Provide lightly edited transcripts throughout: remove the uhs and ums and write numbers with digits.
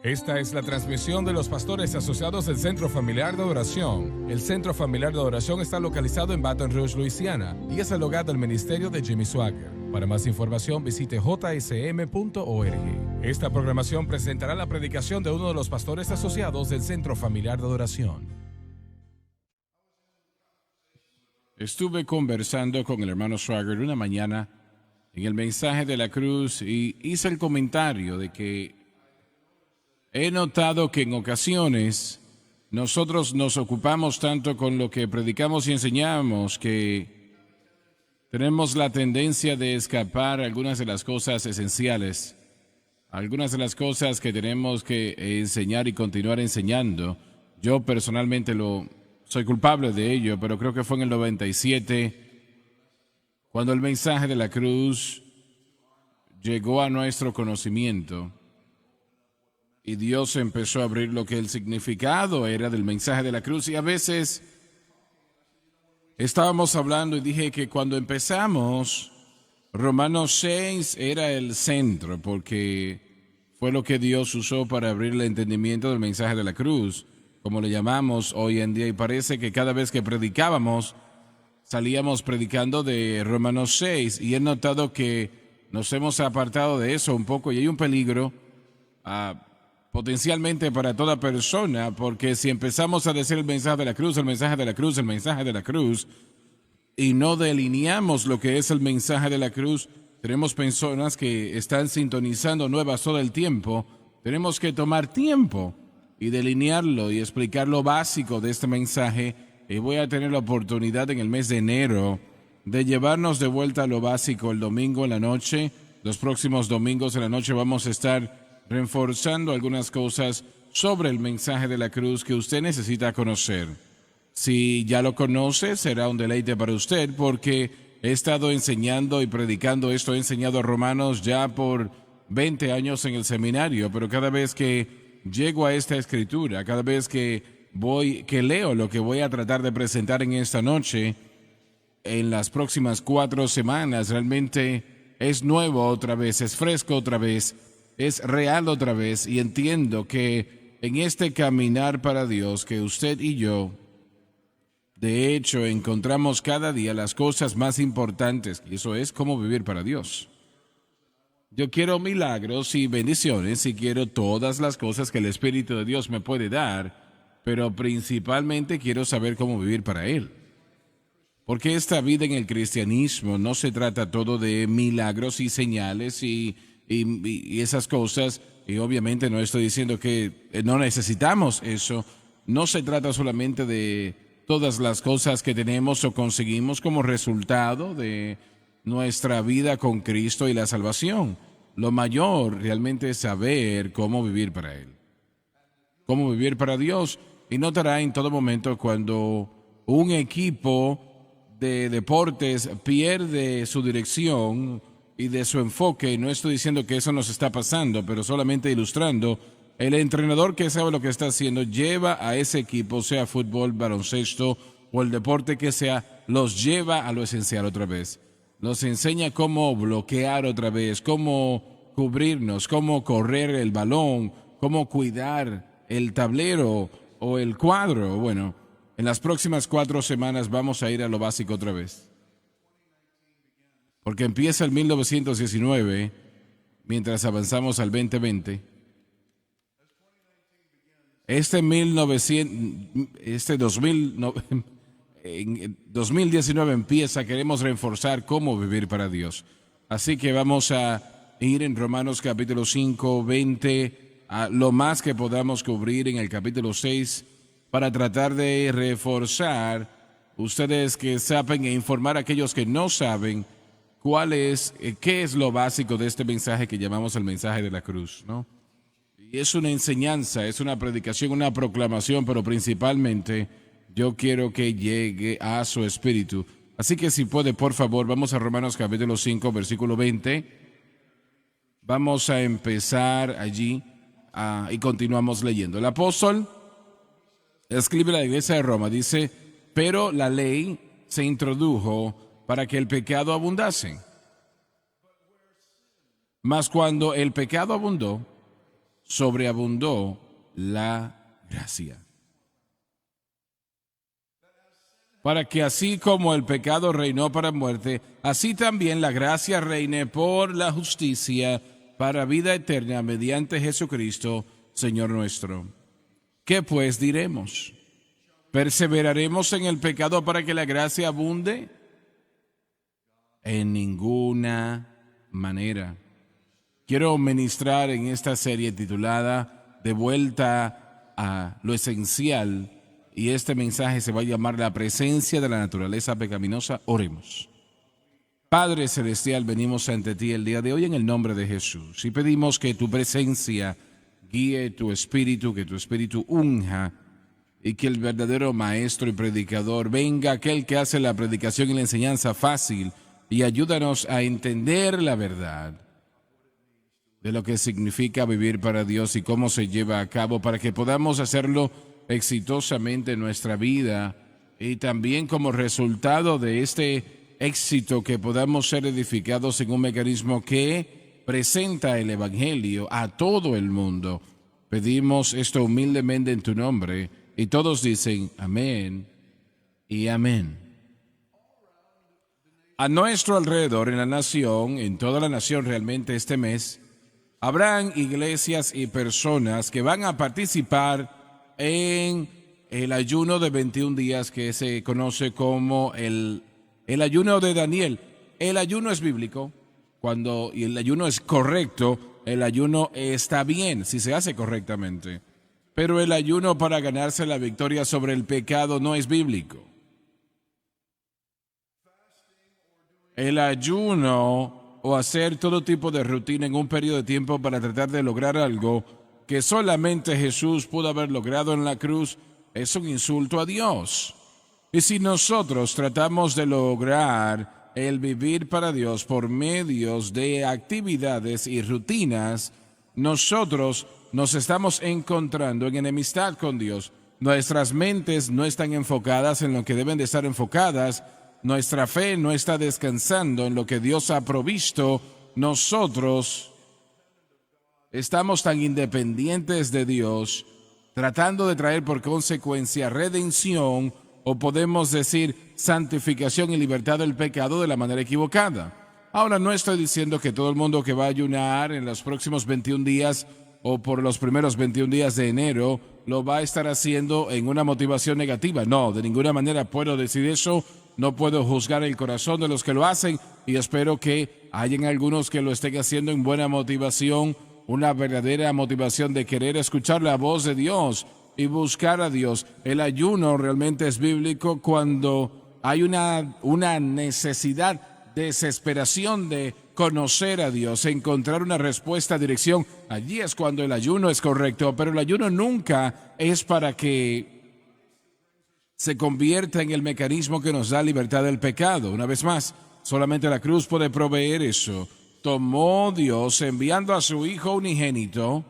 Esta es la transmisión de los pastores asociados del Centro Familiar de Adoración. El Centro Familiar de Adoración está localizado en Baton Rouge, Luisiana, y es el hogar del ministerio de Jimmy Swaggart. Para más información visite jsm.org. Esta programación presentará la predicación de uno de los pastores asociados del Centro Familiar de Adoración. Estuve conversando con el hermano Swaggart una mañana en el mensaje de la cruz y hice el comentario de que he notado que en ocasiones nosotros nos ocupamos tanto con lo que predicamos y enseñamos que tenemos la tendencia de escapar algunas de las cosas esenciales, algunas de las cosas que tenemos que enseñar y continuar enseñando. Yo personalmente soy culpable de ello, pero creo que fue en el 97 cuando el mensaje de la cruz llegó a nuestro conocimiento. Y Dios empezó a abrir lo que el significado era del mensaje de la cruz. Y a veces estábamos hablando y dije que cuando empezamos, Romanos 6 era el centro, porque fue lo que Dios usó para abrir el entendimiento del mensaje de la cruz, como le llamamos hoy en día. Y parece que cada vez que predicábamos, salíamos predicando de Romanos 6. Y he notado que nos hemos apartado de eso un poco y hay un peligro potencialmente para toda persona, porque si empezamos a decir el mensaje de la cruz, el mensaje de la cruz, el mensaje de la cruz, y no delineamos lo que es el mensaje de la cruz, tenemos personas que están sintonizando nuevas todo el tiempo. Tenemos que tomar tiempo y delinearlo y explicar lo básico de este mensaje. Y voy a tener la oportunidad en el mes de enero de llevarnos de vuelta a lo básico el domingo en la noche. Los próximos domingos en la noche vamos a estar reforzando algunas cosas sobre el mensaje de la cruz que usted necesita conocer. Si ya lo conoce, será un deleite para usted, porque he estado enseñando y predicando esto. He enseñado a Romanos ya por 20 años en el seminario, pero cada vez que llego a esta escritura, cada vez que leo lo que voy a tratar de presentar en esta noche, en las próximas 4 semanas, realmente es nuevo otra vez, es fresco otra vez, es real otra vez, y entiendo que en este caminar para Dios que usted y yo, de hecho, encontramos cada día las cosas más importantes, y eso es cómo vivir para Dios. Yo quiero milagros y bendiciones y quiero todas las cosas que el Espíritu de Dios me puede dar, pero principalmente quiero saber cómo vivir para Él. Porque esta vida en el cristianismo no se trata todo de milagros y señales y esas cosas, y obviamente no estoy diciendo que no necesitamos eso. No se trata solamente de todas las cosas que tenemos o conseguimos como resultado de nuestra vida con Cristo y la salvación. Lo mayor realmente es saber cómo vivir para Él, cómo vivir para Dios. Y notará en todo momento cuando un equipo de deportes pierde su dirección y de su enfoque. No estoy diciendo que eso nos está pasando, pero solamente ilustrando. El entrenador que sabe lo que está haciendo lleva a ese equipo, sea fútbol, baloncesto o el deporte que sea, los lleva a lo esencial otra vez. Nos enseña cómo bloquear otra vez, cómo cubrirnos, cómo correr el balón, cómo cuidar el tablero o el cuadro. Bueno, en las próximas 4 semanas vamos a ir a lo básico otra vez. Porque empieza el 1919, mientras avanzamos al 2020. En 2019 empieza, queremos reforzar cómo vivir para Dios. Así que vamos a ir en Romanos capítulo 5, 20, a lo más que podamos cubrir en el capítulo 6, para tratar de reforzar ustedes que saben e informar a aquellos que no saben qué es lo básico de este mensaje que llamamos el mensaje de la cruz, ¿no? Y es una enseñanza, es una predicación, una proclamación, pero principalmente yo quiero que llegue a su espíritu. Así que si puede, por favor, vamos a Romanos capítulo 5, versículo 20. Vamos a empezar allí y continuamos leyendo. El apóstol escribe a la iglesia de Roma, dice: pero la ley se introdujo para que el pecado abundase. Mas cuando el pecado abundó, sobreabundó la gracia. Para que así como el pecado reinó para muerte, así también la gracia reine por la justicia para vida eterna mediante Jesucristo, Señor nuestro. ¿Qué pues diremos? ¿Perseveraremos en el pecado para que la gracia abunde? En ninguna manera. Quiero ministrar en esta serie titulada De vuelta a lo esencial, y este mensaje se va a llamar La presencia de la naturaleza pecaminosa. Oremos. Padre Celestial, venimos ante ti el día de hoy en el nombre de Jesús y pedimos que tu presencia guíe tu espíritu, que tu espíritu unja y que el verdadero maestro y predicador venga, aquel que hace la predicación y la enseñanza fácil, y ayúdanos a entender la verdad de lo que significa vivir para Dios y cómo se lleva a cabo para que podamos hacerlo exitosamente en nuestra vida y también como resultado de este éxito que podamos ser edificados en un mecanismo que presenta el Evangelio a todo el mundo. Pedimos esto humildemente en tu nombre y todos dicen amén y amén. A nuestro alrededor en la nación, en toda la nación realmente este mes, habrán iglesias y personas que van a participar en el ayuno de 21 días que se conoce como el ayuno de Daniel. El ayuno es bíblico y el ayuno es correcto, el ayuno está bien si se hace correctamente. Pero el ayuno para ganarse la victoria sobre el pecado no es bíblico. El ayuno o hacer todo tipo de rutina en un periodo de tiempo para tratar de lograr algo que solamente Jesús pudo haber logrado en la cruz es un insulto a Dios. Y si nosotros tratamos de lograr el vivir para Dios por medios de actividades y rutinas, nosotros nos estamos encontrando en enemistad con Dios. Nuestras mentes no están enfocadas en lo que deben de estar enfocadas. Nuestra fe no está descansando en lo que Dios ha provisto. Nosotros estamos tan independientes de Dios, tratando de traer por consecuencia redención, o podemos decir santificación y libertad del pecado de la manera equivocada. Ahora, no estoy diciendo que todo el mundo que va a ayunar en los próximos 21 días o por los primeros 21 días de enero lo va a estar haciendo en una motivación negativa. No, de ninguna manera puedo decir eso. No puedo juzgar el corazón de los que lo hacen y espero que hayan algunos que lo estén haciendo en buena motivación, una verdadera motivación de querer escuchar la voz de Dios y buscar a Dios. El ayuno realmente es bíblico cuando hay una necesidad, desesperación de conocer a Dios, encontrar una respuesta, dirección. Allí es cuando el ayuno es correcto, pero el ayuno nunca es para que se convierta en el mecanismo que nos da libertad del pecado. Una vez más, solamente la cruz puede proveer eso. Tomó Dios enviando a su Hijo unigénito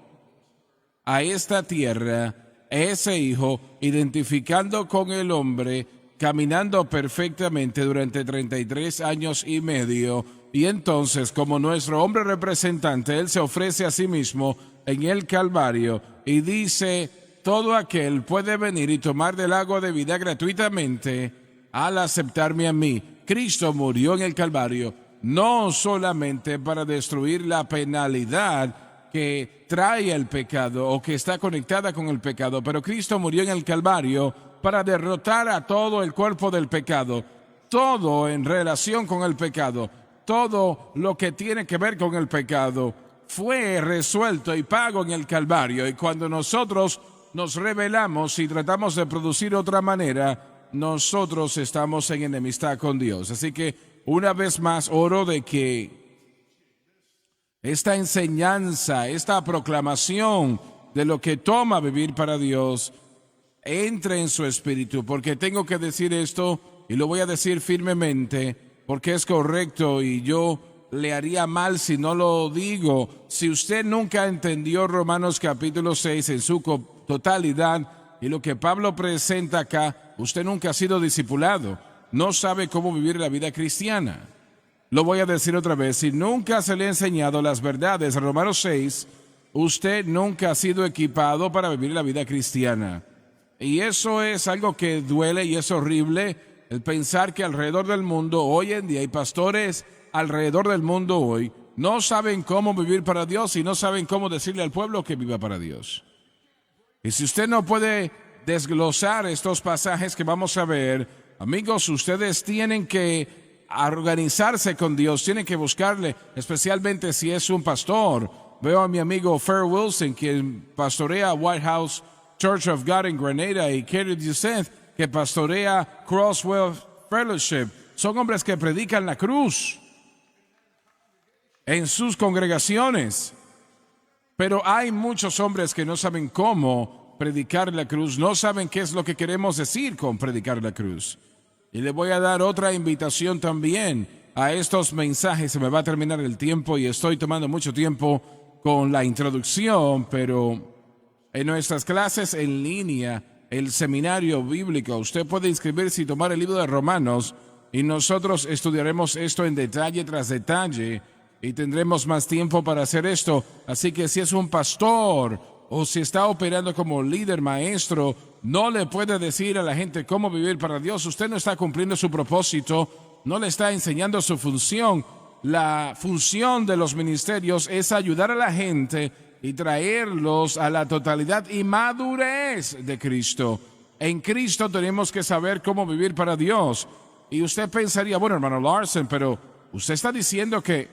a esta tierra, ese Hijo identificando con el hombre, caminando perfectamente durante 33 años y medio, y entonces como nuestro hombre representante, Él se ofrece a sí mismo en el Calvario y dice: todo aquel puede venir y tomar del agua de vida gratuitamente al aceptarme a mí. Cristo murió en el Calvario no solamente para destruir la penalidad que trae el pecado o que está conectada con el pecado, pero Cristo murió en el Calvario para derrotar a todo el cuerpo del pecado, todo en relación con el pecado, todo lo que tiene que ver con el pecado fue resuelto y pago en el Calvario. Y cuando nosotros nos rebelamos y tratamos de producir otra manera, nosotros estamos en enemistad con Dios. Así que una vez más oro de que esta enseñanza, esta proclamación de lo que toma vivir para Dios entre en su espíritu, porque tengo que decir esto y lo voy a decir firmemente porque es correcto y yo le haría mal si no lo digo. Si usted nunca entendió Romanos capítulo 6 en su totalidad y lo que Pablo presenta acá, usted nunca ha sido discipulado, no sabe cómo vivir la vida cristiana. Lo voy a decir otra vez: si nunca se le ha enseñado las verdades de Romanos 6, usted nunca ha sido equipado para vivir la vida cristiana. Y eso es algo que duele y es horrible, el pensar que alrededor del mundo hoy en día hay pastores alrededor del mundo hoy no saben cómo vivir para Dios y no saben cómo decirle al pueblo que viva para Dios. Y si usted no puede desglosar estos pasajes que vamos a ver, amigos, ustedes tienen que organizarse con Dios, tienen que buscarle, especialmente si es un pastor. Veo a mi amigo Fer Wilson, quien pastorea White House Church of God en Grenada, y Kerry Doucette, que pastorea Crosswell Fellowship. Son hombres que predican la cruz en sus congregaciones. Pero hay muchos hombres que no saben cómo predicar la cruz, no saben qué es lo que queremos decir con predicar la cruz. Y le voy a dar otra invitación también a estos mensajes. Se me va a terminar el tiempo y estoy tomando mucho tiempo con la introducción, pero en nuestras clases en línea, el seminario bíblico, usted puede inscribirse y tomar el libro de Romanos y nosotros estudiaremos esto en detalle tras detalle y tendremos más tiempo para hacer esto. Así que si es un pastor o si está operando como líder, maestro, no le puede decir a la gente cómo vivir para Dios. Usted no está cumpliendo su propósito, no le está enseñando su función. La función de los ministerios es ayudar a la gente y traerlos a la totalidad y madurez de Cristo. En Cristo tenemos que saber cómo vivir para Dios. Y usted pensaría, bueno, hermano Larson, pero usted está diciendo que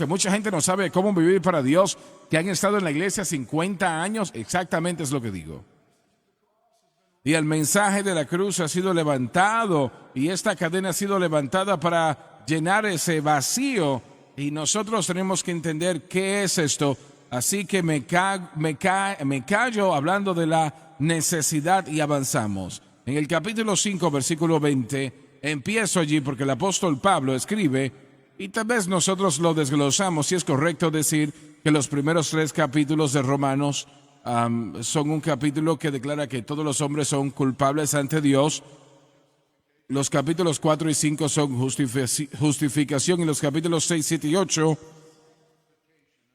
mucha gente no sabe cómo vivir para Dios, que han estado en la iglesia 50 años. Exactamente es lo que digo. Y el mensaje de la cruz ha sido levantado y esta cadena ha sido levantada para llenar ese vacío. Y nosotros tenemos que entender qué es esto. Así que me callo hablando de la necesidad y avanzamos. En el capítulo 5, versículo 20, empiezo allí porque el apóstol Pablo escribe, y tal vez nosotros lo desglosamos, si es correcto decir que los primeros 3 capítulos de Romanos son un capítulo que declara que todos los hombres son culpables ante Dios. Los capítulos 4 y 5 son justificación y los capítulos 6, 7 y 8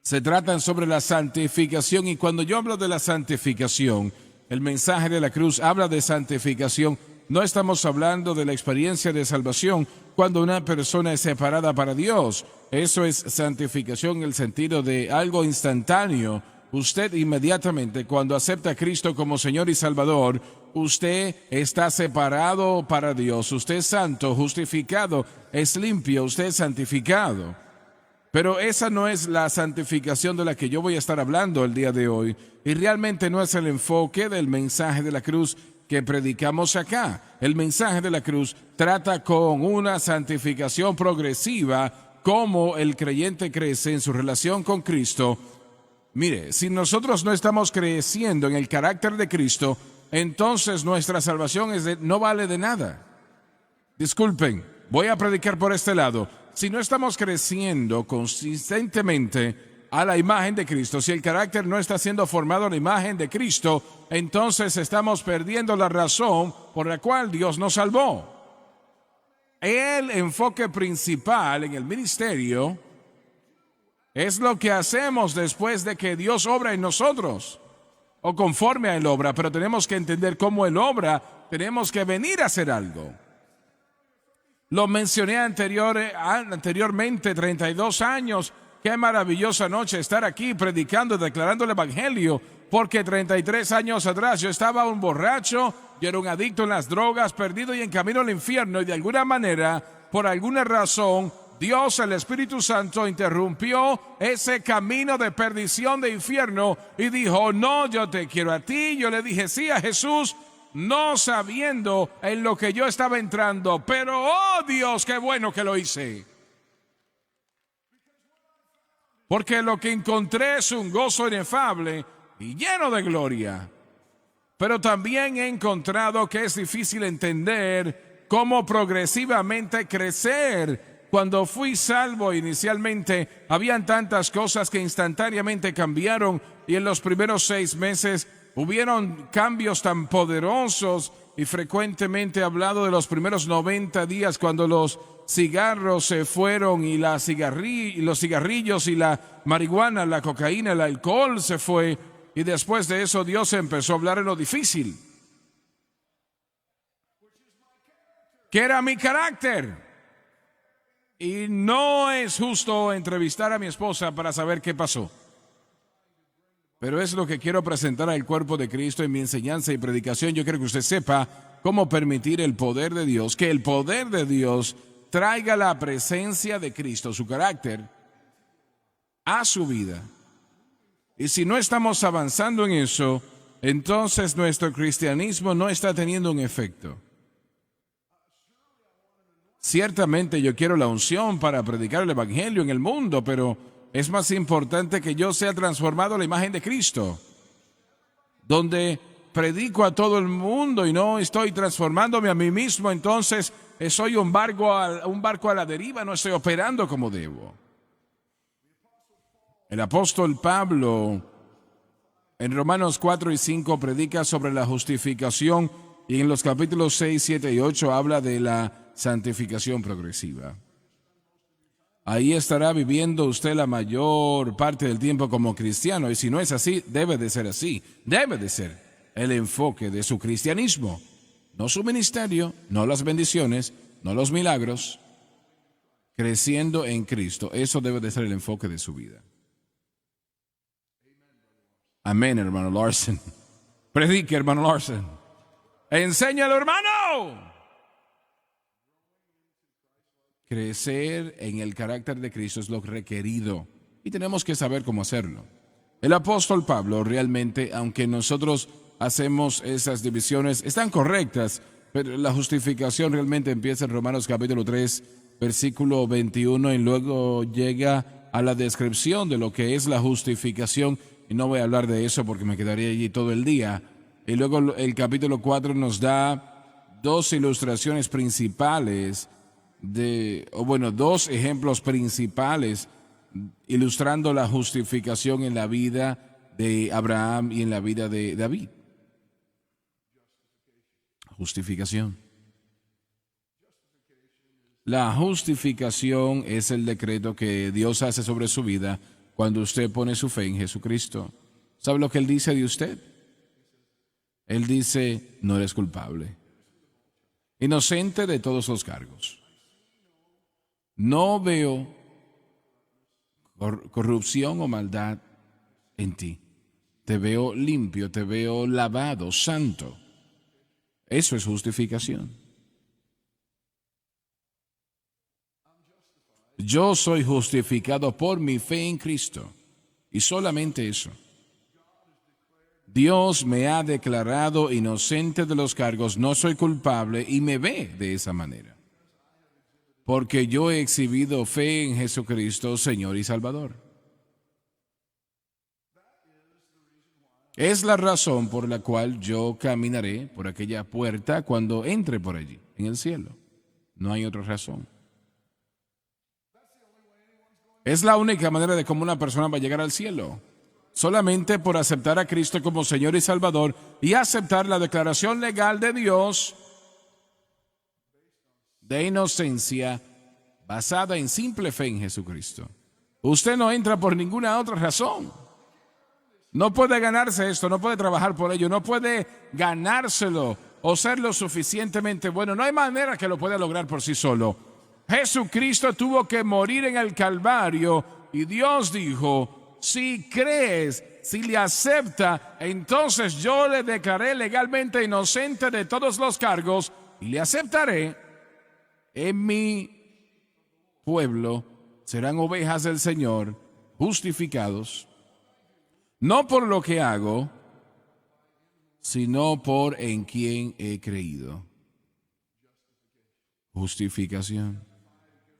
se tratan sobre la santificación. Y cuando yo hablo de la santificación, el mensaje de la cruz habla de santificación. No estamos hablando de la experiencia de salvación cuando una persona es separada para Dios. Eso es santificación en el sentido de algo instantáneo. Usted inmediatamente, cuando acepta a Cristo como Señor y Salvador, usted está separado para Dios. Usted es santo, justificado, es limpio, usted es santificado. Pero esa no es la santificación de la que yo voy a estar hablando el día de hoy. Y realmente no es el enfoque del mensaje de la cruz que predicamos acá. El mensaje de la cruz trata con una santificación progresiva, cómo el creyente crece en su relación con Cristo. Mire, si nosotros no estamos creciendo en el carácter de Cristo, entonces nuestra salvación no vale de nada. Disculpen, voy a predicar por este lado. Si no estamos creciendo consistentemente a la imagen de Cristo, si el carácter no está siendo formado a la imagen de Cristo, entonces estamos perdiendo la razón por la cual Dios nos salvó. El enfoque principal en el ministerio es lo que hacemos después de que Dios obra en nosotros, o conforme a Él obra, pero tenemos que entender cómo Él obra, tenemos que venir a hacer algo. Lo mencioné anteriormente, 32 años, qué maravillosa noche estar aquí predicando, declarando el Evangelio, porque 33 años atrás yo estaba un borracho, yo era un adicto en las drogas, perdido y en camino al infierno, y de alguna manera, por alguna razón, Dios, el Espíritu Santo, interrumpió ese camino de perdición, de infierno, y dijo, no, yo te quiero a ti. Yo le dije sí a Jesús, no sabiendo en lo que yo estaba entrando, pero oh Dios, qué bueno que lo hice. Porque lo que encontré es un gozo inefable y lleno de gloria. Pero también he encontrado que es difícil entender cómo progresivamente crecer. Cuando fui salvo inicialmente, habían tantas cosas que instantáneamente cambiaron y en los primeros 6 meses hubieron cambios tan poderosos y frecuentemente he hablado de los primeros 90 días cuando los cigarros se fueron y los cigarrillos y la marihuana, la cocaína, el alcohol se fue, y después de eso Dios empezó a hablar en lo difícil, que era mi carácter. Y no es justo entrevistar a mi esposa para saber qué pasó. Pero es lo que quiero presentar al cuerpo de Cristo en mi enseñanza y predicación. Yo quiero que usted sepa cómo permitir el poder de Dios, que el poder de Dios traiga la presencia de Cristo, su carácter, a su vida. Y si no estamos avanzando en eso, entonces nuestro cristianismo no está teniendo un efecto. Ciertamente yo quiero la unción para predicar el evangelio en el mundo, pero es más importante que yo sea transformado a la imagen de Cristo, donde predico a todo el mundo y no estoy transformándome a mí mismo. Entonces soy un barco a la deriva, no estoy operando como debo. El apóstol Pablo en Romanos 4 y 5 predica sobre la justificación, y en los capítulos 6, 7 y 8 habla de la santificación progresiva. Ahí estará viviendo usted la mayor parte del tiempo como cristiano, y si no es así, debe de ser así. Debe de ser el enfoque de su cristianismo, no su ministerio, no las bendiciones, no los milagros. Creciendo en Cristo, eso debe de ser el enfoque de su vida. Amén, hermano Larson. Predique, hermano Larson. Enséñalo, hermano. Crecer en el carácter de Cristo es lo requerido y tenemos que saber cómo hacerlo. El apóstol Pablo realmente, aunque nosotros hacemos esas divisiones, están correctas, pero la justificación realmente empieza en Romanos capítulo 3, versículo 21, y luego llega a la descripción de lo que es la justificación, y no voy a hablar de eso porque me quedaría allí todo el día. Y luego el capítulo 4 nos da dos ilustraciones principales, dos ejemplos principales ilustrando la justificación en la vida de Abraham y en la vida de David. Justificación. La justificación es el decreto que Dios hace sobre su vida cuando usted pone su fe en Jesucristo. ¿Sabe lo que Él dice de usted? Él dice, no eres culpable, inocente de todos los cargos. No veo corrupción o maldad en ti. Te veo limpio, te veo lavado, santo. Eso es justificación. Yo soy justificado por mi fe en Cristo, y solamente eso. Dios me ha declarado inocente de los cargos, no soy culpable, y me ve de esa manera, porque yo he exhibido fe en Jesucristo, Señor y Salvador. Es la razón por la cual yo caminaré por aquella puerta cuando entre por allí, en el cielo. No hay otra razón. Es la única manera de cómo una persona va a llegar al cielo. Solamente por aceptar a Cristo como Señor y Salvador y aceptar la declaración legal de Dios de inocencia basada en simple fe en Jesucristo. Usted no entra por ninguna otra razón. No puede ganarse esto, no puede trabajar por ello, no puede ganárselo o ser lo suficientemente bueno. No hay manera que lo pueda lograr por sí solo. Jesucristo tuvo que morir en el Calvario y Dios dijo, si crees, si le acepta, entonces yo le declaré legalmente inocente de todos los cargos y le aceptaré. En mi pueblo serán ovejas del Señor, justificados, no por lo que hago, sino por en quien he creído. Justificación.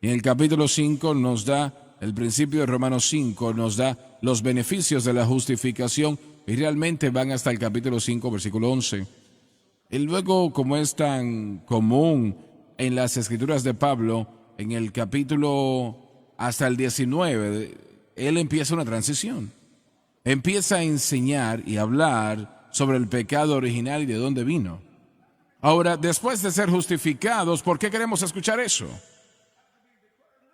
En el capítulo 5 nos da, el principio de Romanos 5 nos da los beneficios de la justificación y realmente van hasta el capítulo 5, versículo 11. Y luego, como es tan común en las escrituras de Pablo, en el capítulo hasta el 19, él empieza una transición. Empieza a enseñar y hablar sobre el pecado original y de dónde vino. Ahora, después de ser justificados, ¿por qué queremos escuchar eso?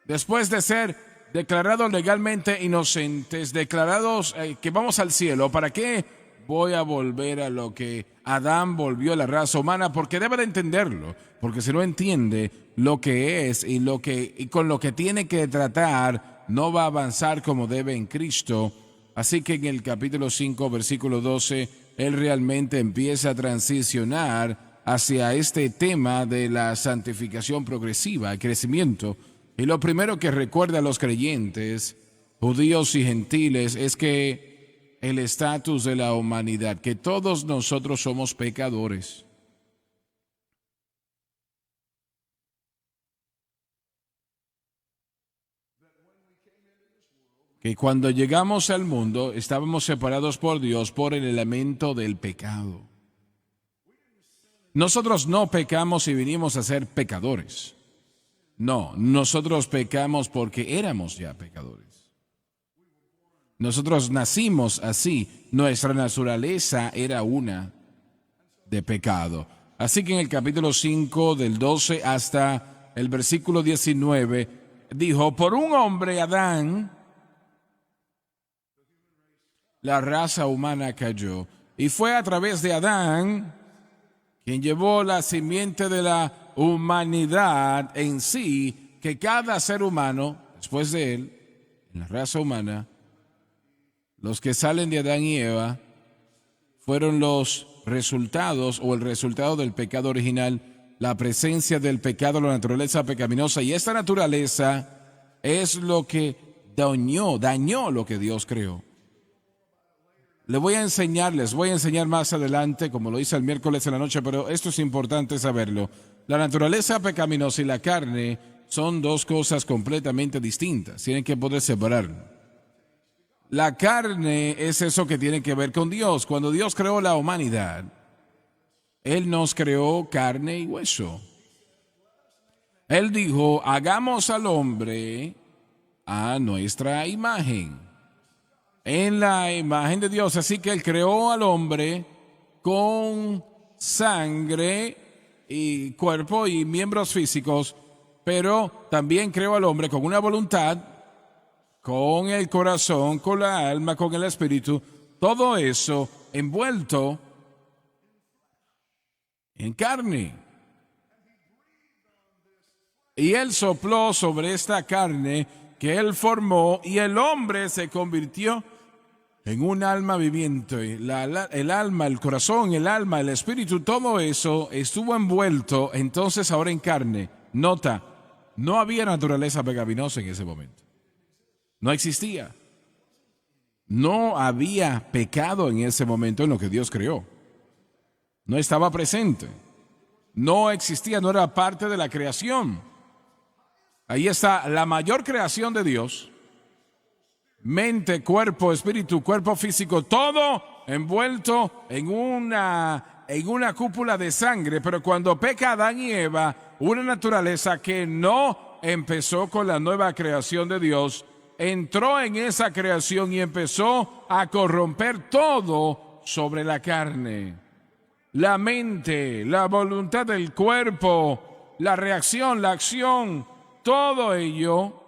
Después de ser declarados legalmente inocentes, declarados que vamos al cielo, ¿para qué voy a volver a lo que Adán volvió a la raza humana? Porque debe de entenderlo, porque si no entiende lo que es y con lo que tiene que tratar, no va a avanzar como debe en Cristo. Así que en el capítulo 5, versículo 12, él realmente empieza a transicionar hacia este tema de la santificación progresiva, el crecimiento. Y lo primero que recuerda a los creyentes, judíos y gentiles, es que el estatus de la humanidad, que todos nosotros somos pecadores. Que cuando llegamos al mundo estábamos separados por Dios por el elemento del pecado. Nosotros no pecamos y vinimos a ser pecadores. No, nosotros pecamos porque éramos ya pecadores. Nosotros nacimos así, nuestra naturaleza era una de pecado. Así que en el capítulo 5, del 12 hasta el versículo 19, dijo, por un hombre, Adán, la raza humana cayó. Y fue a través de Adán quien llevó la simiente de la humanidad en sí, que cada ser humano, después de él, en la raza humana, los que salen de Adán y Eva, fueron los resultados o el resultado del pecado original, la presencia del pecado, la naturaleza pecaminosa. Y esta naturaleza es lo que dañó lo que Dios creó. Les voy a enseñar más adelante, como lo hice el miércoles en la noche, pero esto es importante saberlo. La naturaleza pecaminosa y la carne son dos cosas completamente distintas. Tienen que poder separarlo. La carne es eso que tiene que ver con Dios. Cuando Dios creó la humanidad, Él nos creó carne y hueso. Él dijo, hagamos al hombre a nuestra imagen. En la imagen de Dios. Así que Él creó al hombre con sangre y cuerpo y miembros físicos, pero también creó al hombre con una voluntad, con el corazón, con la alma, con el espíritu, todo eso envuelto en carne. Y Él sopló sobre esta carne que Él formó y el hombre se convirtió en un alma viviente. El alma, el corazón, el alma, el espíritu, todo eso estuvo envuelto entonces ahora en carne. Nota, no había naturaleza pecaminosa en ese momento. No existía. No había pecado en ese momento en lo que Dios creó. No estaba presente. No existía, no era parte de la creación. Ahí está la mayor creación de Dios. Mente, cuerpo, espíritu, cuerpo físico, todo envuelto en una cúpula de sangre. Pero cuando peca Adán y Eva, una naturaleza que no empezó con la nueva creación de Dios, entró en esa creación y empezó a corromper todo sobre la carne. La mente, la voluntad del cuerpo, la reacción, la acción, todo ello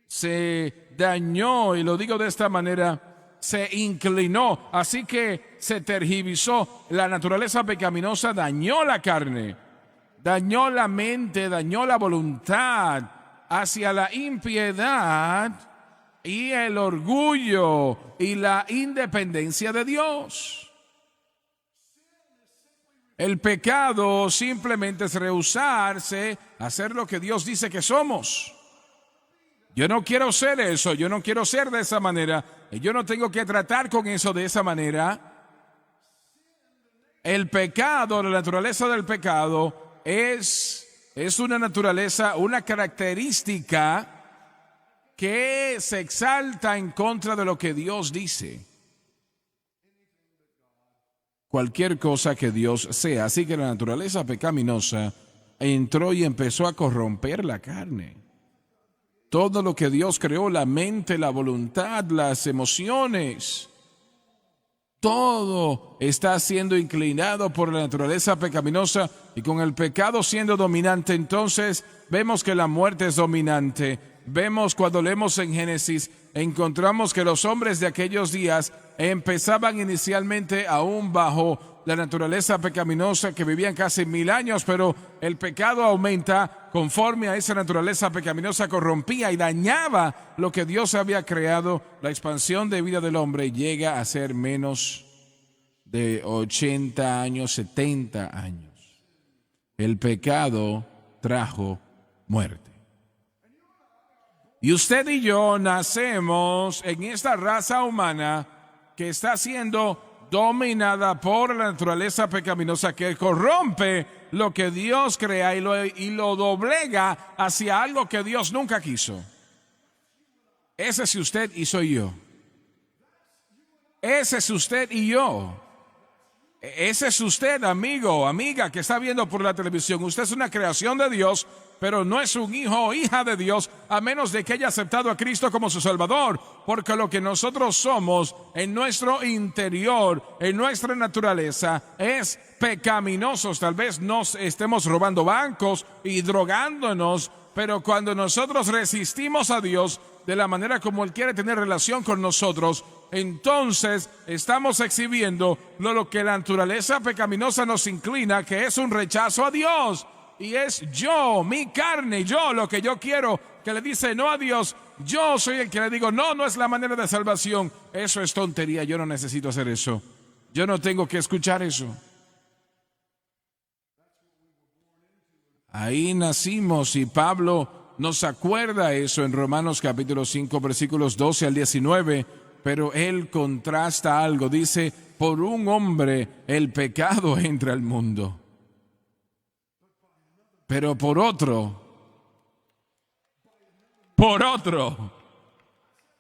se dañó, y lo digo de esta manera, se inclinó, así que se tergiversó. La naturaleza pecaminosa dañó la carne, dañó la mente, dañó la voluntad hacia la impiedad y el orgullo y la independencia de Dios. El pecado simplemente es rehusarse a hacer lo que Dios dice que somos. Yo no quiero ser eso, yo no quiero ser de esa manera, y yo no tengo que tratar con eso de esa manera. El pecado, la naturaleza del pecado es una naturaleza, una característica que se exalta en contra de lo que Dios dice. Cualquier cosa que Dios sea. Así que la naturaleza pecaminosa entró y empezó a corromper la carne. Todo lo que Dios creó, la mente, la voluntad, las emociones, Todo está siendo inclinado por la naturaleza pecaminosa y con el pecado siendo dominante. Entonces vemos que la muerte es dominante. Vemos cuando leemos en Génesis, encontramos que los hombres de aquellos días empezaban inicialmente aún bajo la naturaleza pecaminosa, que vivían casi 1000 años, pero el pecado aumenta conforme a esa naturaleza pecaminosa, corrompía y dañaba lo que Dios había creado. La expansión de vida del hombre llega a ser menos de 80 años, 70 años. El pecado trajo muerte. Y usted y yo nacemos en esta raza humana que está siendo dominada por la naturaleza pecaminosa, que corrompe lo que Dios crea y lo doblega hacia algo que Dios nunca quiso. Ese es usted y soy yo. Ese es usted y yo. Ese es usted, amigo, amiga, que está viendo por la televisión. Usted es una creación de Dios, pero no es un hijo o hija de Dios, a menos de que haya aceptado a Cristo como su Salvador. Porque lo que nosotros somos en nuestro interior, en nuestra naturaleza, es pecaminosos. Tal vez nos estemos robando bancos y drogándonos, pero cuando nosotros resistimos a Dios de la manera como Él quiere tener relación con nosotros, entonces estamos exhibiendo lo que la naturaleza pecaminosa nos inclina, que es un rechazo a Dios. Y es yo, mi carne, yo, lo que yo quiero, que le dice no a Dios. Yo soy el que le digo, no, no es la manera de salvación. Eso es tontería, yo no necesito hacer eso. Yo no tengo que escuchar eso. Ahí nacimos y Pablo nos acuerda eso en Romanos capítulo 5, versículos 12 al 19. Pero él contrasta algo, dice, por un hombre el pecado entra al mundo. Pero por otro,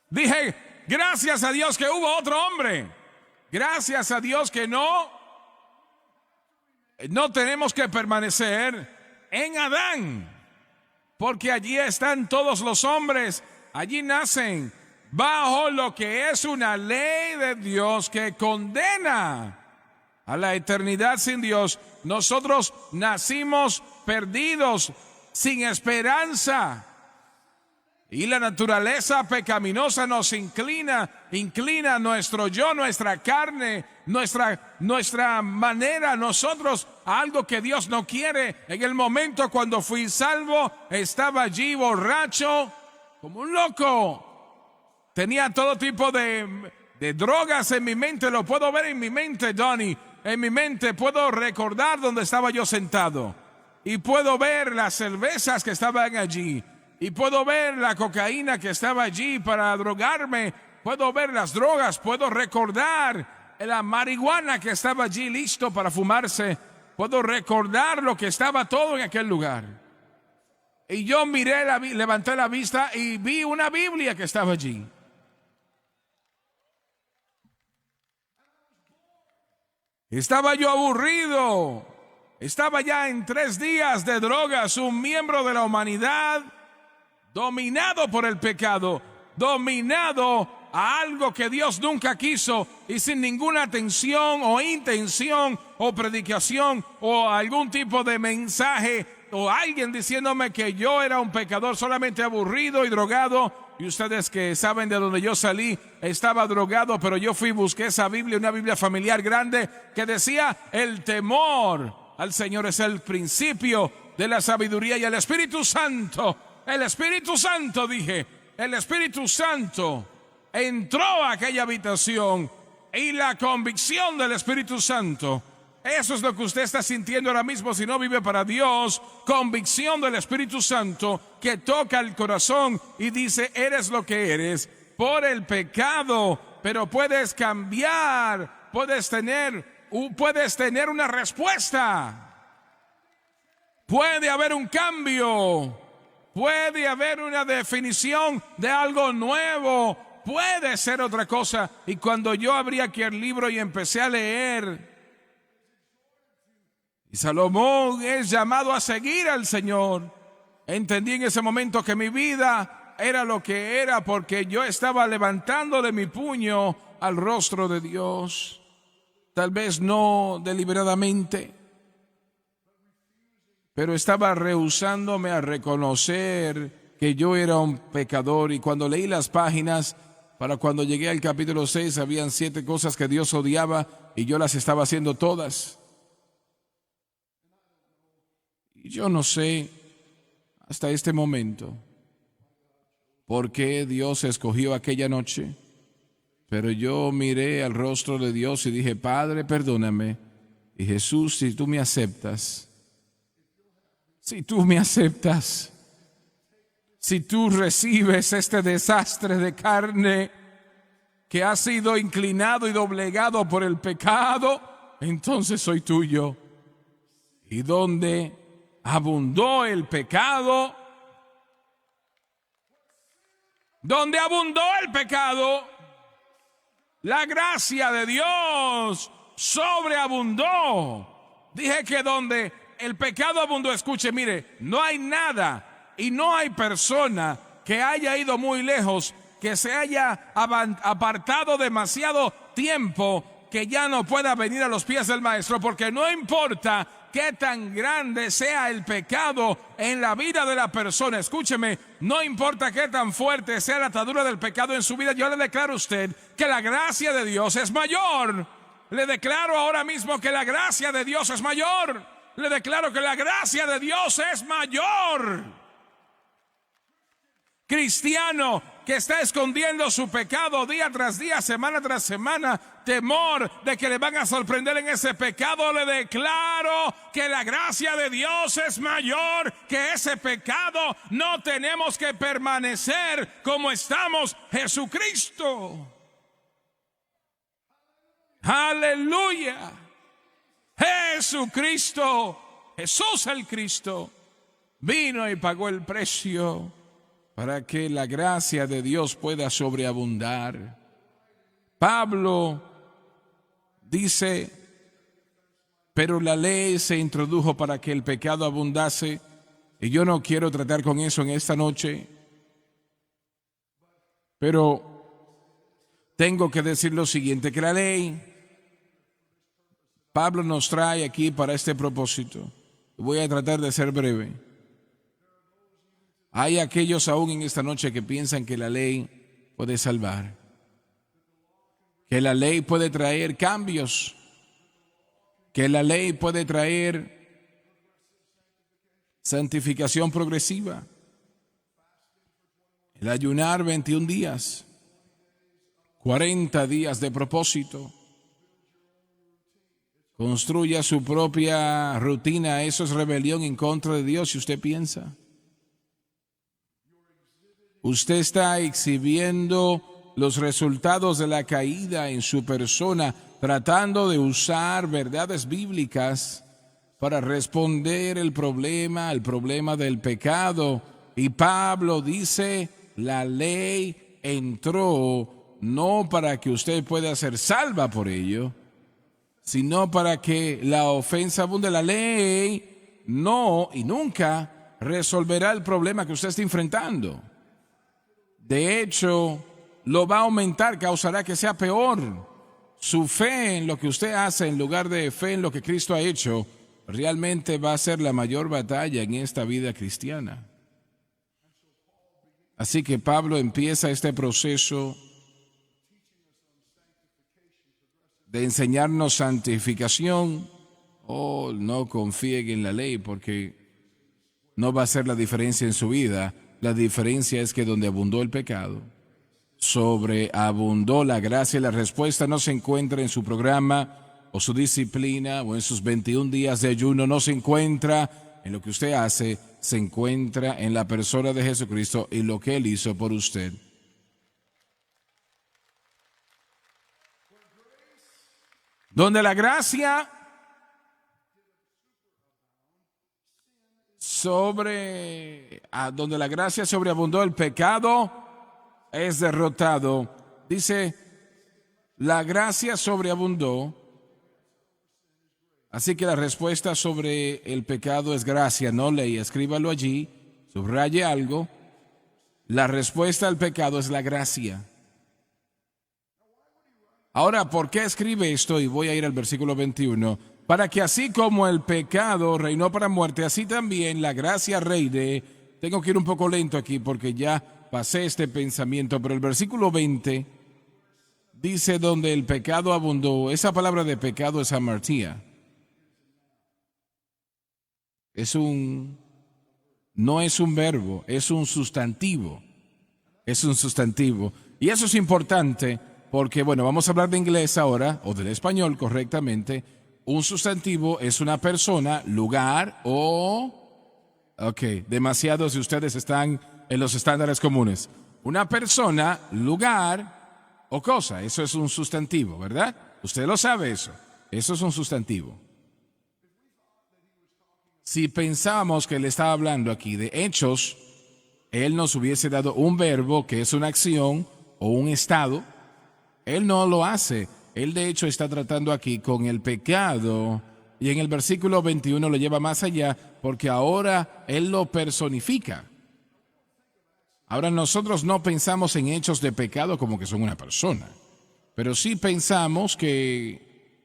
dije, gracias a Dios que hubo otro hombre. Gracias a Dios que no tenemos que permanecer en Adán, porque allí están todos los hombres, allí nacen bajo lo que es una ley de Dios que condena a la eternidad sin Dios. Nosotros nacimos perdidos, sin esperanza. Y la naturaleza pecaminosa nos inclina nuestro yo, nuestra carne, nuestra manera, nosotros, a algo que Dios no quiere. En el momento cuando fui salvo, estaba allí borracho, como un loco. Tenía todo tipo de drogas en mi mente, lo puedo ver en mi mente, Donnie. En mi mente puedo recordar dónde estaba yo sentado. Y puedo ver las cervezas que estaban allí. Y puedo ver la cocaína que estaba allí para drogarme. Puedo ver las drogas, puedo recordar la marihuana que estaba allí listo para fumarse. Puedo recordar lo que estaba todo en aquel lugar. Y yo levanté la vista y vi una Biblia que estaba allí. Estaba yo aburrido. Estaba ya en 3 días de drogas, un miembro de la humanidad dominado por el pecado, dominado a algo que Dios nunca quiso y sin ninguna atención o intención o predicación o algún tipo de mensaje o alguien diciéndome que yo era un pecador, solamente aburrido y drogado. Y ustedes que saben de donde yo salí, estaba drogado, pero yo fui y busqué esa Biblia, una Biblia familiar grande que decía: el temor al Señor es el principio de la sabiduría. Y el Espíritu Santo, el Espíritu Santo, dije, el Espíritu Santo entró a aquella habitación y la convicción del Espíritu Santo, eso es lo que usted está sintiendo ahora mismo si no vive para Dios. Convicción del Espíritu Santo que toca el corazón y dice: eres lo que eres por el pecado, pero puedes cambiar, puedes tener una respuesta. Puede haber un cambio, puede haber una definición de algo nuevo, puede ser otra cosa. Y cuando yo abrí aquí el libro y empecé a leer, y Salomón es llamado a seguir al Señor, entendí en ese momento que mi vida era lo que era porque yo estaba levantándole mi puño al rostro de Dios. tal vez no deliberadamente, pero estaba rehusándome a reconocer que yo era un pecador. Y cuando leí las páginas, para cuando llegué al capítulo 6, habían 7 cosas que Dios odiaba y yo las estaba haciendo todas. Y yo no sé hasta este momento por qué Dios escogió aquella noche, pero yo miré al rostro de Dios y dije: Padre, perdóname. Y Jesús, si tú me aceptas, si tú recibes este desastre de carne que ha sido inclinado y doblegado por el pecado, entonces soy tuyo. Y donde abundó el pecado, la gracia de Dios sobreabundó. Dije que donde el pecado abundó, escuche, mire, no hay nada y no hay persona que haya ido muy lejos, que se haya apartado demasiado tiempo, que ya no pueda venir a los pies del Maestro, porque no importa qué tan grande sea el pecado en la vida de la persona, escúcheme, no importa qué tan fuerte sea la atadura del pecado en su vida, yo le declaro a usted que la gracia de Dios es mayor. Le declaro ahora mismo que la gracia de Dios es mayor. Le declaro que la gracia de Dios es mayor. Cristiano que está escondiendo su pecado día tras día, semana tras semana, temor de que le van a sorprender en ese pecado, le declaro que la gracia de Dios es mayor que ese pecado. No tenemos que permanecer como estamos. Jesucristo. Aleluya. Jesucristo, Jesús el Cristo, vino y pagó el precio para que la gracia de Dios pueda sobreabundar. Pablo dice: pero la ley se introdujo para que el pecado abundase. Y yo no quiero tratar con eso en esta noche, pero tengo que decir lo siguiente, que la ley, Pablo nos trae aquí para este propósito. Voy a tratar de ser breve. Hay aquellos aún en esta noche que piensan que la ley puede salvar, que la ley puede traer cambios, que la ley puede traer santificación progresiva. El ayunar 21 días, 40 días de propósito. Construya su propia rutina. Eso es rebelión en contra de Dios, si usted piensa. Usted está exhibiendo los resultados de la caída en su persona, tratando de usar verdades bíblicas para responder el problema del pecado. Y Pablo dice: la ley entró no para que usted pueda ser salva por ello, sino para que la ofensa abunde. La ley no y nunca resolverá el problema que usted está enfrentando. De hecho, lo va a aumentar, causará que sea peor. Su fe en lo que usted hace en lugar de fe en lo que Cristo ha hecho, realmente va a ser la mayor batalla en esta vida cristiana. Así que Pablo empieza este proceso de enseñarnos santificación. No confíen en la ley, porque no va a ser la diferencia en su vida. La diferencia es que donde abundó el pecado, sobreabundó la gracia. La respuesta no se encuentra en su programa o su disciplina o en sus 21 días de ayuno. No se encuentra en lo que usted hace, se encuentra en la persona de Jesucristo y lo que Él hizo por usted. Donde la gracia sobreabundó, el pecado es derrotado. Dice: la gracia sobreabundó. Así que la respuesta sobre el pecado es gracia, no ley. Escríbalo allí, subraye algo. La respuesta al pecado es la gracia. Ahora, ¿por qué escribe esto? Y voy a ir al versículo 21. Para que así como el pecado reinó para muerte, así también la gracia reine. Tengo que ir un poco lento aquí porque ya pasé este pensamiento, pero el versículo 20 dice donde el pecado abundó. Esa palabra de pecado es hamartía. No es un verbo, es un sustantivo. Es un sustantivo. Y eso es importante porque, bueno, vamos a hablar de inglés ahora, o del español correctamente. Un sustantivo es una persona, lugar o... Ok, demasiados de ustedes están en los estándares comunes. Una persona, lugar o cosa. Eso es un sustantivo, ¿verdad? Usted lo sabe eso. Eso es un sustantivo. Si pensábamos que él estaba hablando aquí de hechos, él nos hubiese dado un verbo que es una acción o un estado. Él no lo hace. Él de hecho está tratando aquí con el pecado y en el versículo 21 lo lleva más allá porque ahora él lo personifica. Ahora nosotros no pensamos en hechos de pecado como que son una persona, pero sí pensamos que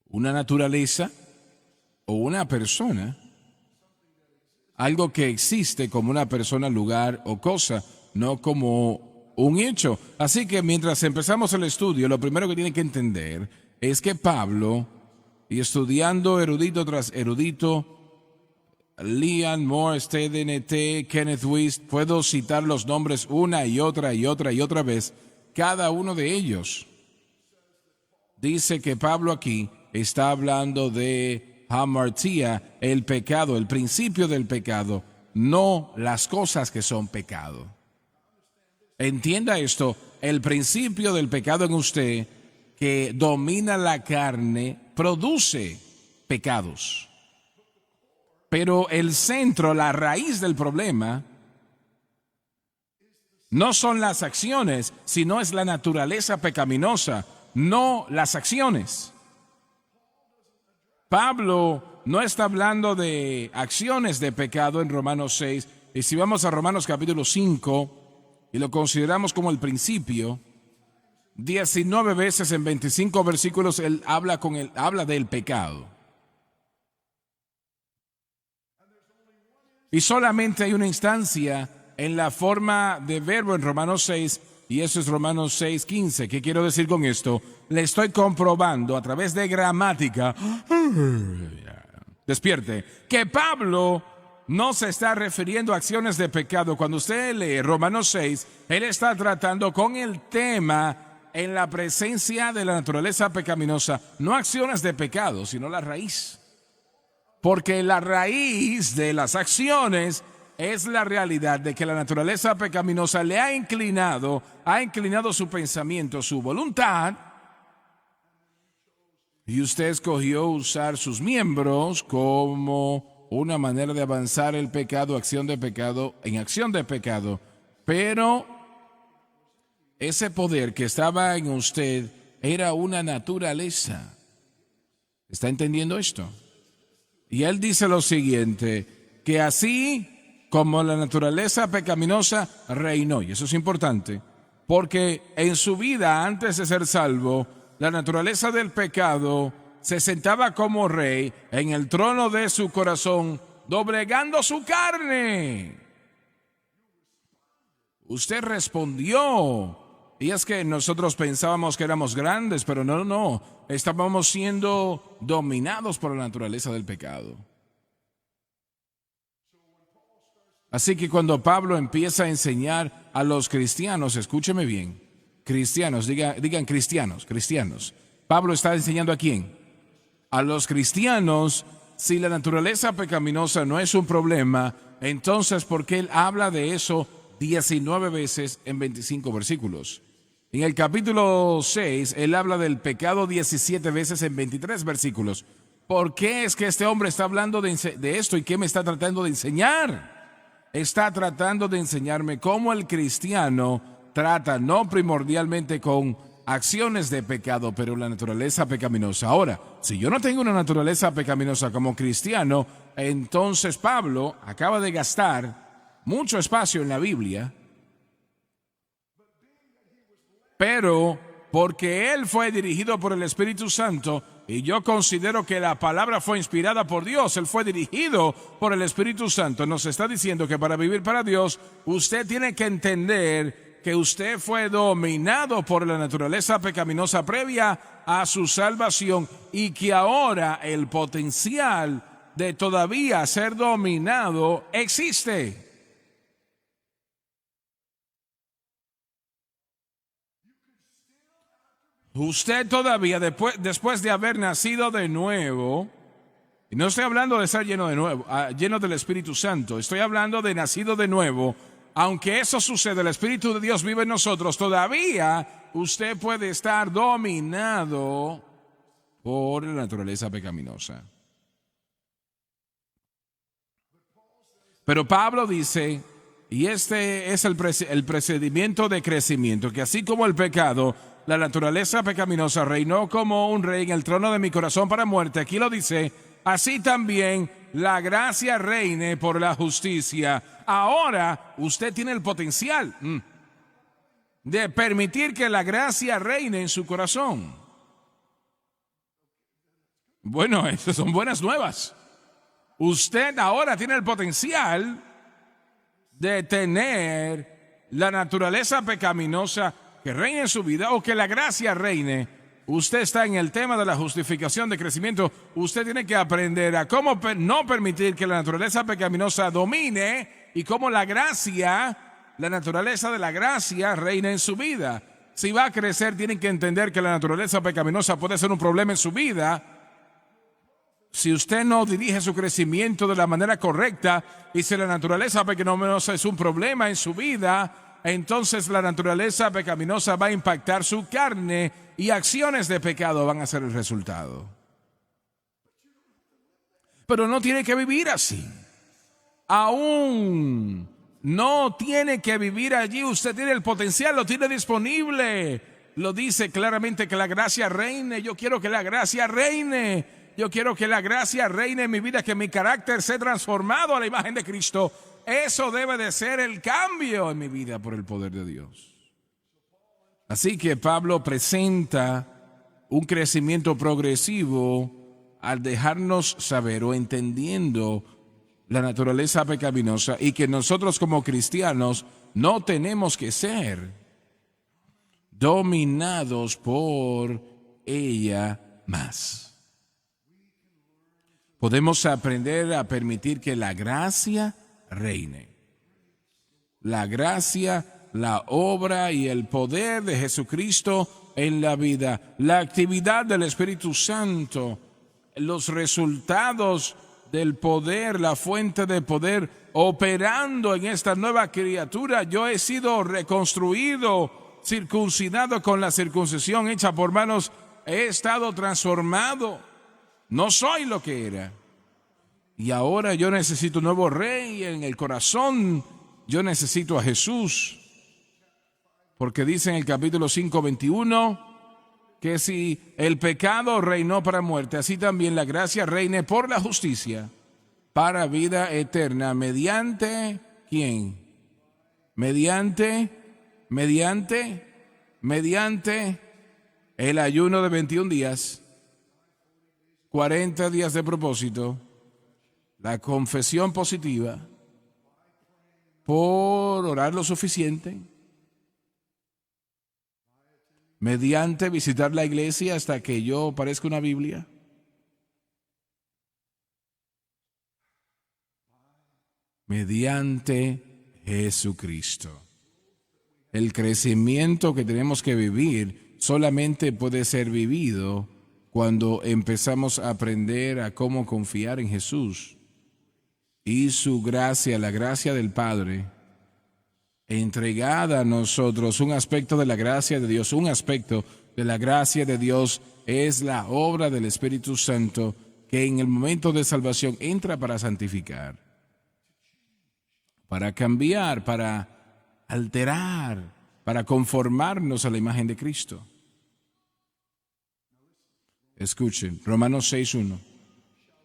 una naturaleza o una persona, algo que existe como una persona, lugar o cosa, no como un hecho. Así que mientras empezamos el estudio, lo primero que tienen que entender es que Pablo, y estudiando erudito tras erudito, Leon Moore, Steden E.T., Kenneth Wuest, puedo citar los nombres una y otra y otra y otra vez, cada uno de ellos. Dice que Pablo aquí está hablando de hamartía, el pecado, el principio del pecado, no las cosas que son pecado. Entienda esto, el principio del pecado en usted que domina la carne produce pecados. Pero el centro, la raíz del problema no son las acciones, sino es la naturaleza pecaminosa, no las acciones. Pablo no está hablando de acciones de pecado en Romanos 6, y si vamos a Romanos capítulo 5, y lo consideramos como el principio, 19 veces en 25 versículos él habla del pecado. Y solamente hay una instancia en la forma de verbo en Romanos 6, y eso es Romanos 6:15. ¿Qué quiero decir con esto? Le estoy comprobando a través de gramática, despierte, que Pablo no se está refiriendo a acciones de pecado. Cuando usted lee Romanos 6, él está tratando con el tema en la presencia de la naturaleza pecaminosa, no acciones de pecado, sino la raíz. Porque la raíz de las acciones es la realidad de que la naturaleza pecaminosa le ha inclinado su pensamiento, su voluntad, y usted escogió usar sus miembros como una manera de avanzar el pecado, acción de pecado, en acción de pecado. Pero ese poder que estaba en usted era una naturaleza. ¿Está entendiendo esto? Y él dice lo siguiente, que así como la naturaleza pecaminosa reinó, y eso es importante, porque en su vida antes de ser salvo, la naturaleza del pecado se sentaba como rey en el trono de su corazón, doblegando su carne. Usted respondió. Y es que nosotros pensábamos que éramos grandes, pero no. Estábamos siendo dominados por la naturaleza del pecado. Así que cuando Pablo empieza a enseñar a los cristianos, escúcheme bien, cristianos, digan cristianos. Pablo está enseñando ¿a quién? A los cristianos. Si la naturaleza pecaminosa no es un problema, entonces ¿por qué él habla de eso 19 veces en 25 versículos? En el capítulo 6, él habla del pecado 17 veces en 23 versículos. ¿Por qué es que este hombre está hablando de esto y qué me está tratando de enseñar? Está tratando de enseñarme cómo el cristiano trata, no primordialmente con acciones de pecado, pero la naturaleza pecaminosa. Ahora, si yo no tengo una naturaleza pecaminosa como cristiano, entonces Pablo acaba de gastar mucho espacio en la Biblia pero porque él fue dirigido por el Espíritu Santo, y yo considero que la palabra fue inspirada por Dios, él fue dirigido por el Espíritu Santo, nos está diciendo que para vivir para Dios, usted tiene que entender que usted fue dominado por la naturaleza pecaminosa previa a su salvación y que ahora el potencial de todavía ser dominado existe. Usted todavía, después de haber nacido de nuevo, y no estoy hablando de estar lleno de nuevo, lleno del Espíritu Santo, estoy hablando de nacido de nuevo. Aunque eso sucede, el Espíritu de Dios vive en nosotros, todavía usted puede estar dominado por la naturaleza pecaminosa. Pero Pablo dice, y este es el procedimiento de crecimiento, que así como el pecado, la naturaleza pecaminosa reinó como un rey en el trono de mi corazón para muerte, aquí lo dice, así también la gracia reine por la justicia. Ahora usted tiene el potencial de permitir que la gracia reine en su corazón. Bueno, esas son buenas nuevas. Usted ahora tiene el potencial de tener la naturaleza pecaminosa que reine en su vida o que la gracia reine. Usted está en el tema de la justificación de crecimiento. Usted tiene que aprender a cómo no permitir que la naturaleza pecaminosa domine y cómo la gracia, la naturaleza de la gracia reine en su vida. Si va a crecer, tiene que entender que la naturaleza pecaminosa puede ser un problema en su vida. Si usted no dirige su crecimiento de la manera correcta y si la naturaleza pecaminosa es un problema en su vida, entonces la naturaleza pecaminosa va a impactar su carne y acciones de pecado van a ser el resultado. Pero no tiene que vivir así. Aún no tiene que vivir allí. Usted tiene el potencial, lo tiene disponible. Lo dice claramente que la gracia reine. Yo quiero que la gracia reine. Yo quiero que la gracia reine en mi vida, que mi carácter sea transformado a la imagen de Cristo. Eso debe de ser el cambio en mi vida por el poder de Dios. Así que Pablo presenta un crecimiento progresivo al dejarnos saber o entendiendo la naturaleza pecaminosa y que nosotros como cristianos no tenemos que ser dominados por ella más. Podemos aprender a permitir que la gracia reine. La gracia, la obra y el poder de Jesucristo en la vida, la actividad del Espíritu Santo, los resultados del poder, la fuente de poder operando en esta nueva criatura. Yo he sido reconstruido, circuncidado con la circuncisión hecha por manos, he estado transformado. No soy lo que era. Y ahora yo necesito un nuevo rey en el corazón. Yo necesito a Jesús. Porque dice en el capítulo 5:21 que si el pecado reinó para muerte, así también la gracia reine por la justicia para vida eterna. ¿Mediante quién? Mediante el ayuno de 21 días. 40 días de propósito, la confesión positiva, por orar lo suficiente, mediante visitar la iglesia hasta que yo parezca una Biblia, mediante Jesucristo. El crecimiento que tenemos que vivir solamente puede ser vivido cuando empezamos a aprender a cómo confiar en Jesús y su gracia, la gracia del Padre, entregada a nosotros, un aspecto de la gracia de Dios, un aspecto de la gracia de Dios es la obra del Espíritu Santo que en el momento de salvación entra para santificar, para cambiar, para alterar, para conformarnos a la imagen de Cristo. Escuchen, Romanos 6:1.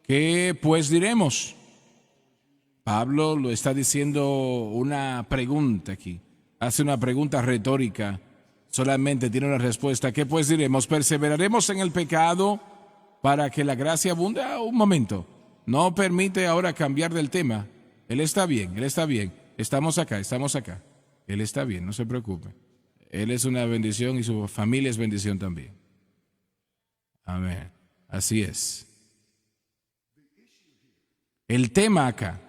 ¿Qué pues diremos? Pablo lo está diciendo una pregunta aquí. Hace una pregunta retórica solamente tiene una respuesta. ¿Qué pues diremos? ¿Perseveraremos en el pecado para que la gracia abunde? Un momento. No permite ahora cambiar del tema. Él está bien, Él está bien. Estamos acá. Él está bien, no se preocupe. Él es una bendición y su familia es bendición también. Amén. Así es. El tema acá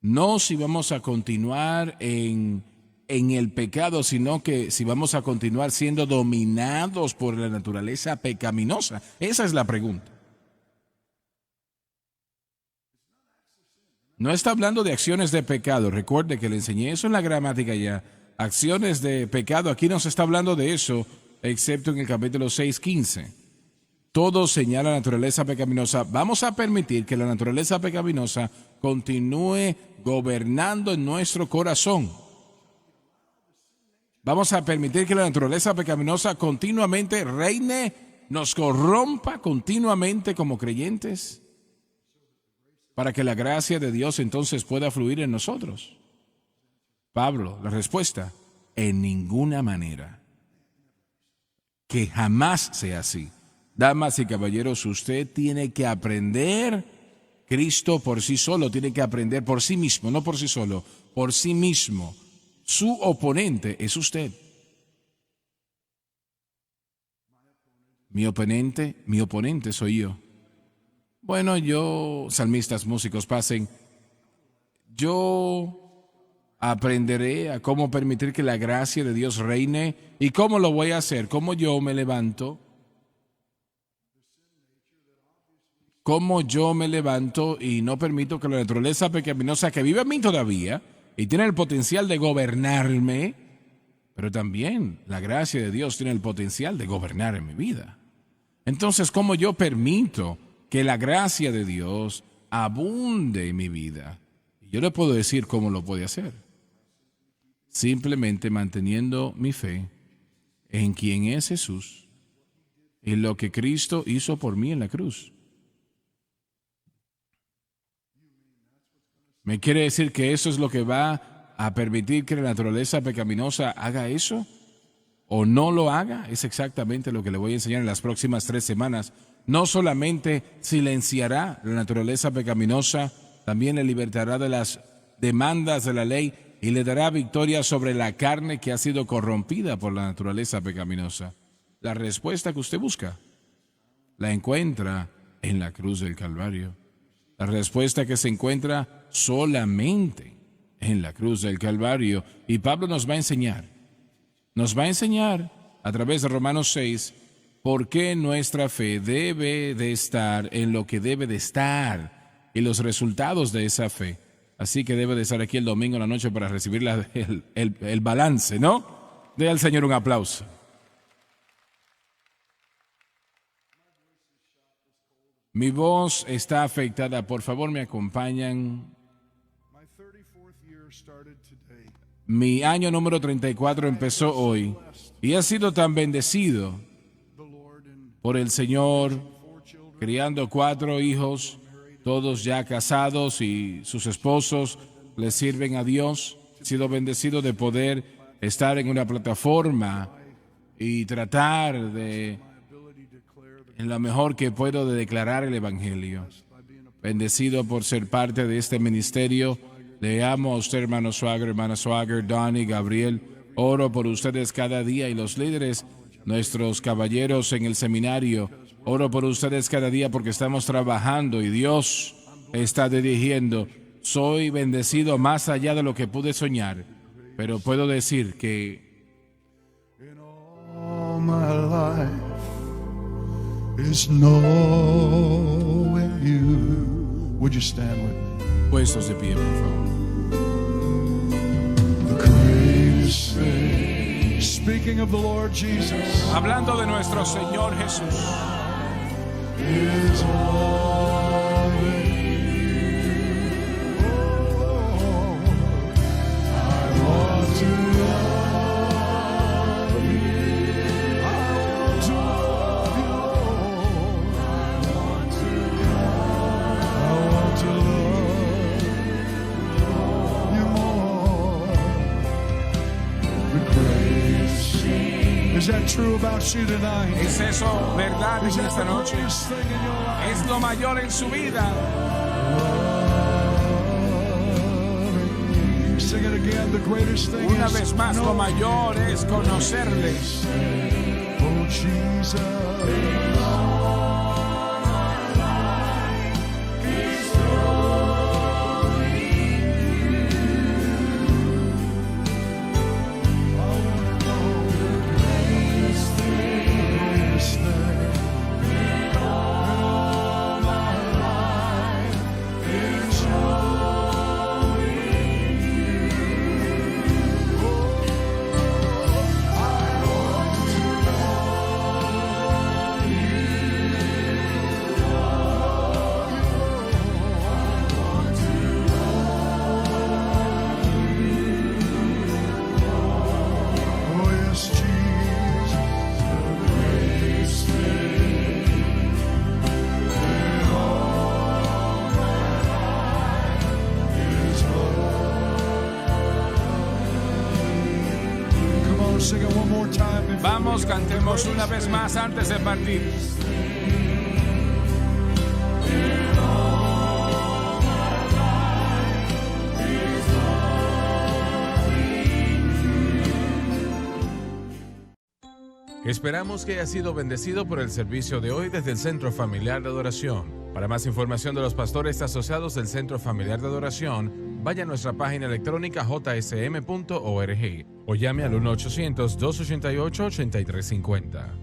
no si vamos a continuar en el pecado, sino que si vamos a continuar siendo dominados por la naturaleza pecaminosa. Esa es la pregunta. No está hablando de acciones de pecado. Recuerde que le enseñé eso en la gramática ya. Acciones de pecado, aquí no se está hablando de eso, excepto en el capítulo 6:15. Todo señala la naturaleza pecaminosa. Vamos a permitir que la naturaleza pecaminosa continúe gobernando en nuestro corazón. Vamos a permitir que la naturaleza pecaminosa continuamente reine, nos corrompa continuamente como creyentes, para que la gracia de Dios entonces pueda fluir en nosotros. Pablo, la respuesta, en ninguna manera. Que jamás sea así. Damas y caballeros, usted tiene que aprender Cristo por sí solo, tiene que aprender por sí mismo, no por sí solo, por sí mismo. Su oponente es usted. Mi oponente soy yo. Bueno, salmistas, músicos, pasen. Yo aprenderé a cómo permitir que la gracia de Dios reine. ¿Y cómo lo voy a hacer? ¿Cómo yo me levanto? ¿Cómo yo me levanto y no permito que la naturaleza pecaminosa que vive en mí todavía y tiene el potencial de gobernarme, pero también la gracia de Dios tiene el potencial de gobernar en mi vida? Entonces, ¿cómo yo permito que la gracia de Dios abunde en mi vida? Yo le puedo decir cómo lo puede hacer. Simplemente manteniendo mi fe en quien es Jesús y lo que Cristo hizo por mí en la cruz. ¿Me quiere decir que eso es lo que va a permitir que la naturaleza pecaminosa haga eso? ¿O no lo haga? Es exactamente lo que le voy a enseñar en las próximas 3 semanas. No solamente silenciará la naturaleza pecaminosa, también le libertará de las demandas de la ley y le dará victoria sobre la carne que ha sido corrompida por la naturaleza pecaminosa. La respuesta que usted busca la encuentra en la cruz del Calvario. La respuesta que se encuentra solamente en la cruz del Calvario. Y Pablo nos va a enseñar a través de Romanos 6 por qué nuestra fe debe de estar en lo que debe de estar y los resultados de esa fe. Así que debe de estar aquí el domingo en la noche para recibir el balance, ¿no? Dé al Señor un aplauso. Mi voz está afectada. Por favor, me acompañan. Mi año número 34 empezó hoy y he sido tan bendecido por el Señor, criando 4 hijos, todos ya casados y sus esposos le sirven a Dios. He sido bendecido de poder estar en una plataforma y tratar de, en lo mejor que puedo, de declarar el Evangelio. Bendecido por ser parte de este ministerio. Le amo a usted, hermano Swagger, hermana Swagger, Donnie, Gabriel. Oro por ustedes cada día y los líderes, nuestros caballeros en el seminario. Oro por ustedes cada día porque estamos trabajando y Dios está dirigiendo. Soy bendecido más allá de lo que pude soñar, pero puedo decir que puestos de pie, por favor. Speaking of the Lord Jesus, hablando de nuestro Señor Jesús, is loving you. Oh, I want to love you. I want to love you, Lord. I want to love Is that true about you tonight? ¿Es eso verdad Is en that esta the noche? greatest thing in your life? ¿Es lo mayor en su vida? Sing it again. The greatest thing Una is vez más, lo knowing mayor es conocerle. Oh, Jesus. Oh, yes, Jesus. Come on, sing it one more time. before Vamos, we go. cantemos una vez más antes de partir. Esperamos que haya sido bendecido por el servicio de hoy desde el Centro Familiar de Adoración. Para más información de los pastores asociados del Centro Familiar de Adoración, vaya a nuestra página electrónica jsm.org o llame al 1-800-288-8350.